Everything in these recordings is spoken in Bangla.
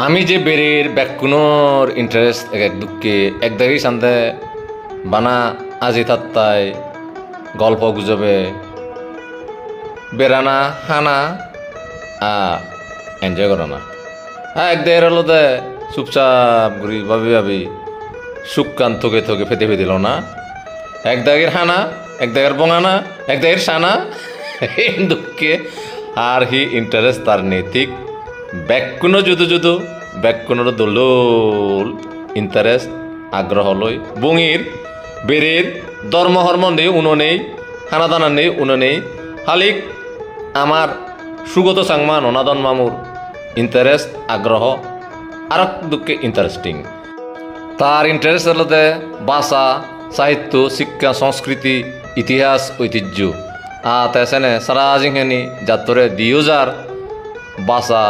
আমি যে বেরের ব্যাকুণর ইন্টারেস্ট এক দুঃখে একদাগেই সান্দে বানা আজি তাত্তায় গল্প গুজবে বেড়ানা হানা এনজয় করা না একদের হলো দে চুপচাপ ঘুরি ভাবি ভাবি সুখ কান থকে থকে ফেতে ফেদিল না একদাগের হানা একদাগের বঙানা একদাগের সানা দুঃখে আর হি ইন্টারেস্ট তার নৈতিক ব্যাকুণ যুদু যুদু ব্যাকুণর দোল ইন্টারেস্ট আগ্রহ লই বঙির বেরের ধর্ম হর্ম নেই উনো নেই হানাদানা নেই উনো নেই হালিক আমার সুগত সাংমা ননাদন মামুর ইন্টারেস্ট আগ্রহ আর দুঃখে ইন্টারেস্টিং তার ইন্টারেস্ট হলতে ভাষা সাহিত্য শিক্ষা সংস্কৃতি ইতিহাস ঐতিহ্য তেসেনে সারা জিংহেনি যাত্রে দিওজার ভাষা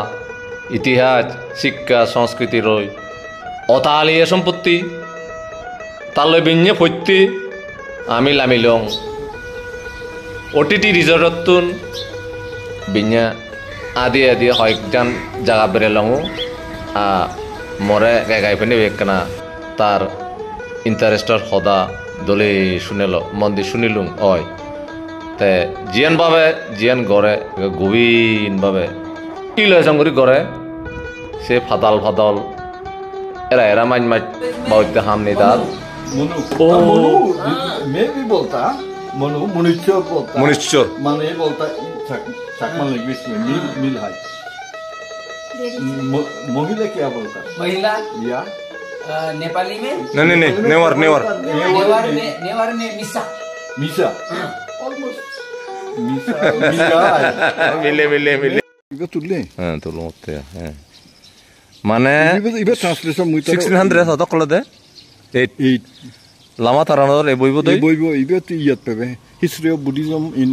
ইতিহাস শিক্ষা সংস্কৃতি রই অতালিয়ে সম্পত্তি তালৈ বিঞ্ঞে ফত্যি আমি লামিলং OTT রিজর্টতুন বিঞ্ঞা আদি আদি হয়কজান জায়গা বেরেলঙো মরে গাইফেনি বেকনা তার ইন্টারেস্টর সদা দলে শুনেল মন্দির শুনিলুম হয় তে জিয়ান ভাবে জিয়ান গড়ে গভীর ভাবে কি লয়সং করে গড়ে সে ফাদাল ফাদল এরা এরা মাইন মাইট বাউতে হামনি তার মেবি বলতা মনু মনুষ্য বলতা মনুষ্য মানে বলতা চাকমা ল্যাঙ্গুয়েজ में मिल है महिला क्या बोलता महिला या नेपाली में नहीं नेवर नेवर में मिसा मिसा ऑलमोस्ट मिसा मिले 이거 둘래 তুলো মতে মানে 이거 트랜스레이션 무이터 1600 হতো কলদে 8 লামা তারানোর এই বইব দই বইব 이거 ইয়াত পাবে history of Buddhism in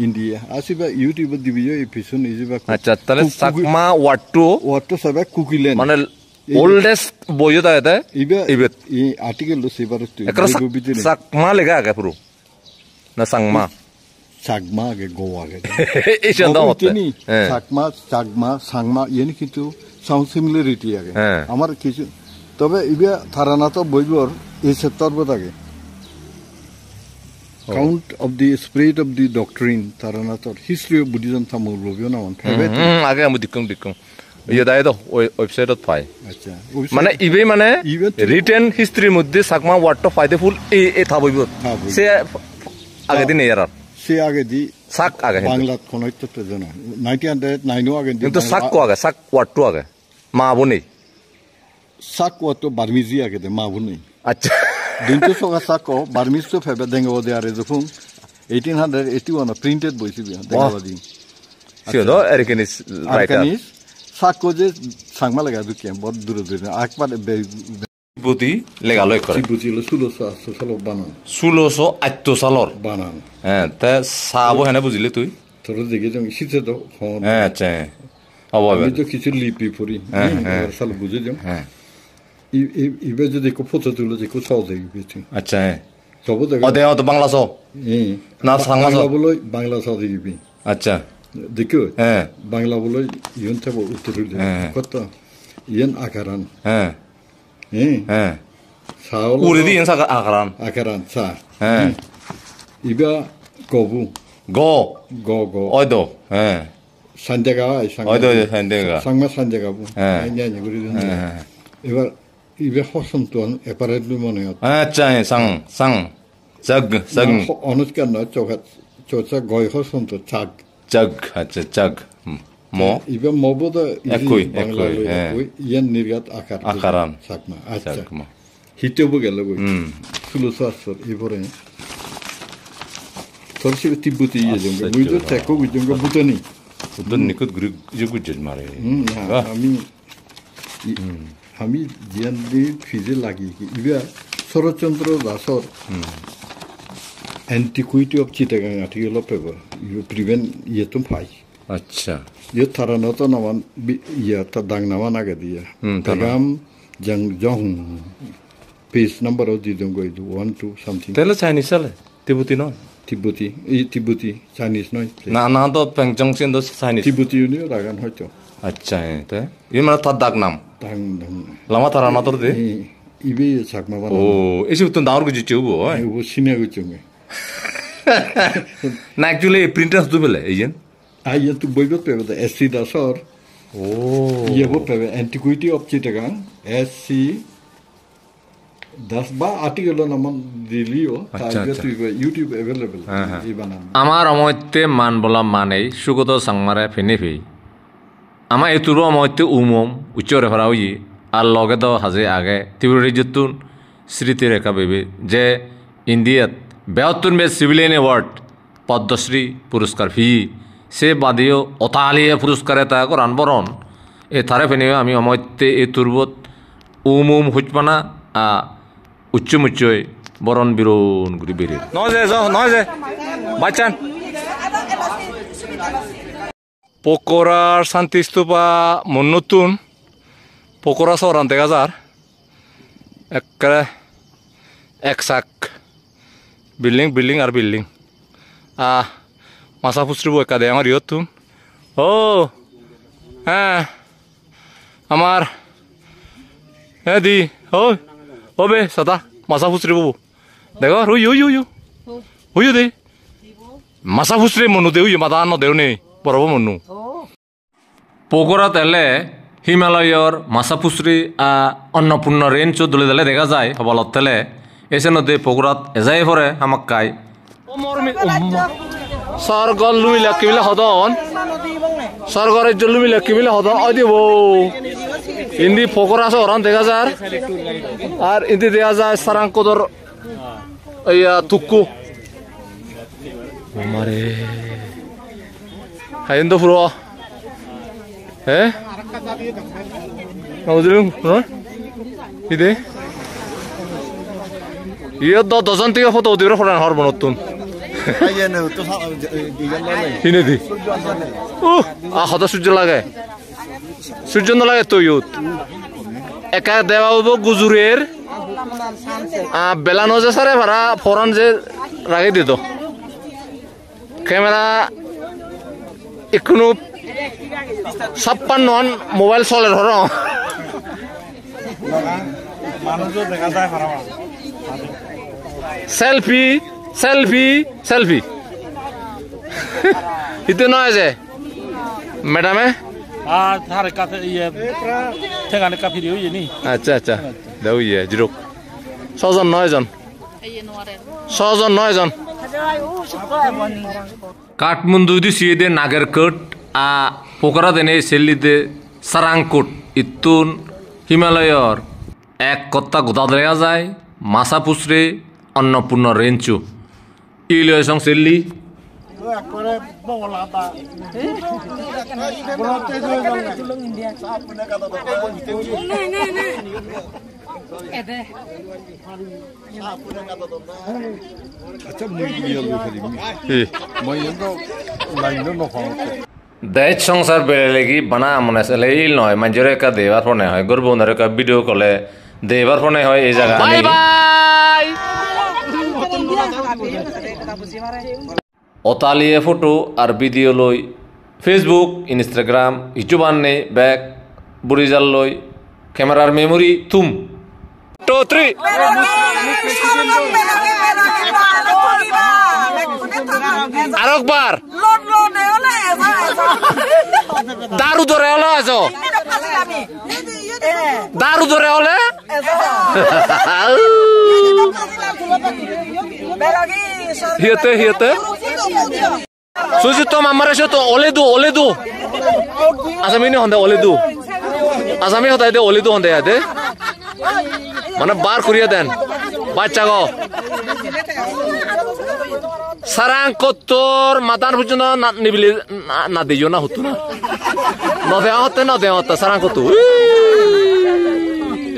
India আসিবা ইউটিউব দিবিও এপিসোড ইজিবা আচ্ছা তাহলে সাকমা ওয়াট্টো সবাই কুকিলেন মানে ওল্ডেস্ট বইও দায়তে ইবে এই আর্টিকেল সেবার সাকমা লেখা আগে পুরো না সাংমা চাকমা আগে গোয়া আগে এই সন্দেহ হতে চাকমা চাকমা সাংমা ইয়েনি কিন্তু সাউন্ড সিমিলারিটি আগে আমার কিছু তবে ইবে থারানা তো বইবর এই sector বতাগে count of the spirit of the doctrine tarana tor history of buddhism thamul lobyo na on favorite আগে আমি দিকং ইয়ে দাই তো ওয়েবসাইটত পাই আচ্ছা মানে ইবে মানে রিটেন হিস্ট্রির মধ্যে সাকমা ওয়ার্ড ফায়দে ফুল এই থাবইব সে আগে দিন এরার সে আগে দি সাক আগে বাংলা কোনইত তো জানা 1909 আগে কিন্তু সাক কো আগে সাক ওয়ার্ড টু আগে মা বনি সাক ওয়ার্ড তো বার্মিজি আগে দে মা বনি আচ্ছা Dinto soga sako barmisto febe dengo de arezufung 1881 printed boisi bi dengo di Sio Erkenis writer sako je sangma laga du kem bod duro duro akbar buti lega loy করে buti lo 1600 সাল বানান 1608 সালর বানান হ্যাঁ তা সাবো হেনে বুঝিলে তুই তোর দিকে জং সিতে তো হ্যাঁ আচ্ছা অববে আমি তো কিছু লিপি পড়ি সাল বুঝে জং হ্যাঁ ইবে যদি কো ফটো তুলে যে কো সাও দেই বিতি আচ্ছা সব দেখ অদে অত বাংলা সব না সাংমা সব বলই বাংলা সাও দিবি আচ্ছা দেখো হ্যাঁ বাংলা বলই ইয়ন থাকব উত্তর কত ইয়ন আকারান হ্যাঁ হ্যাঁ সাও উরে দি ইয়ন আকারান সা হ্যাঁ ইবা গবু গ অদো হ্যাঁ 산대가 어디 산대가 상마 산대가 부 아니야 그러는 이거 이게 허선 또한 에파레드 뭐네요 아짜 상 어느 깐나 저차 거의 허선도 작 아짜 뭐 이거 뭐보다 에코이 이엔 니르갓 아카란 sakma 아짜 히트브 gel고 술로서서 이번에 저시 티부티 예정 무이도 테코 위정가 부터니 어떤 니컷 그릭 이거지 말해 আমি জিয়ানদি ফিজে লাগি ইবা শরৎচন্দ্র দাসর antiquity of Chittagong article of paper you prevent ইয়েতুম ফাই আচ্ছা ইয়ে থারানো তো নামান ইয়া তা দাং নামান আগে দিয়া পেগাম জং পেজ নাম্বার অফ দি দং গইদু 1 2 সামথিং তেলে চাইনিজ চালে তিব্বতি নয় তিব্বতি চাইনিজ নয় না তো পেংজং সিন তো চাইনিজ তিব্বতি ইউনিও রাগান হয়তো আচ্ছা তাই ই মানে তার দাগ নাম 당 lama tara na tor de 이베 작마바 oh ese utun daur gu jichu bo 이거 시내고 중에 na actually printers du bele ejen 아예 또 보이고 빼거든 SC 다서 oh ये वो पे एंटिक्विटी ऑफ चिटगांग SC 10 बा आर्टिकल नाम दिलियो ताजे तो YouTube अवेलेबल ये बना আমার অমতে মান বলা মানেই সুগত সংমারে ফেনে ফেই আমার এতুর অমতে উমম উচ্চরে ফরাউই আর লগে দ হাজে আগে ত্রিপুরা জতুন স্মৃতি রেখা বেবে যে ইন্ডিয়াত 72 মে সিভিলিয়ান অ্যাওয়ার্ড পদ্মশ্রী পুরস্কার ফি সে বাদিও অতালিয়ে পুরস্কারে তা করান বরণ এ থারে ফেনে আমি অমতে এ তুরবত উমম হুজপানা আ উচ্চ মুচ্চয় বরণ বিরণ গুরি বেরে নয় বাচ্চান পকোড়ার শান্তি স্তূপা মন নতুন পকোড়া শহরান দেখা যার একবারে একসাক বিল্ডিং আর বিল্ডিং মাছা ফুচরিব একা দে আমার ইয়ত তুন ও হ্যাঁ আমার হ্যাঁ দি ও বে সাদা মাছা ফুচরিব দেখো হুইও দে মাছা ফুচরে মনু দেউ মাথা ন দেউ নেই বরব মনু পকোড়া তেলে হিমালয়র মাছা ফুচরি অন্নপূর্ণ রেঞ্জ দলে দলে দেখা যায় হবলত তেলে এসে নদী পকোড়াত এজাই পরে আমাক কাই সরগর লুইলা কিবিলা হদন সরগরের লুইলা কিবিলা হদন দিব ইন্দি পকোড়া শহরান দেখা যায় আর ইন্দি দেখা যায় সারাঙ্কদর ইয়া তুক্কু মারে হাইন্দ পুরো হ্যাঁ 어디는 이데 이어 너 도전 뛰어 포도 어디로 호란 하르본 어떤 아예는 또 이네디 아 하다 수질라게 수질나라게 또 요 একা দেওয়াবো গুজুরের বেলানো যে সারে ভাড়া ফোরান যে রাগে দিত ক্যামেরা এখনো 56 মোবাইল চলে ধর সেলফি ইতে নয় যে ম্যাডামে আচ্ছা দেউ ইয়ে জিরোক 6 জন 9 জন কাঠমান্ডু দি সিদে নাগেরকোট পোকরা দেনে সেলিদে সারাংকোট ইতুন হিমালয়র এক কত্তা গোটা দেখা যায় মাছা পুচরে অন্নপূর্ণ রেঞ্চু ইলয় সং সেল্লি দেশ সংসার বেড়ে লেগি বানা মনে আছে ইল নয় মানুষের একা দেবার ফোনে হয় গর্ব ওনার একা ভিডিও কলে দেবার ফোনে হয় এই জায়গা অতালিয়ে ফটো আর ভিডিও লই ফেসবুক ইনস্টাগ্রাম ইউটিউব আননে ব্যাগ বুড়িজাল লই ক্যামেরার মেমোরি তুম 2 3 আরেকবার দারু ধরে হলো আছো দারু ধরে হলে হিয়তে সুজি তো আমার এসে তো ওলেদু আসামি নি হন্দে ওলেদু আসামি হতাই দে ওলেদু হন্দে আদে মানে বার করিয়া দেন বাচ্চা গো সারাং কত্তর মাতান পর্যন্ত নিবিলি না দিও না হতো না দেওয়া হতে সারাং কত্তর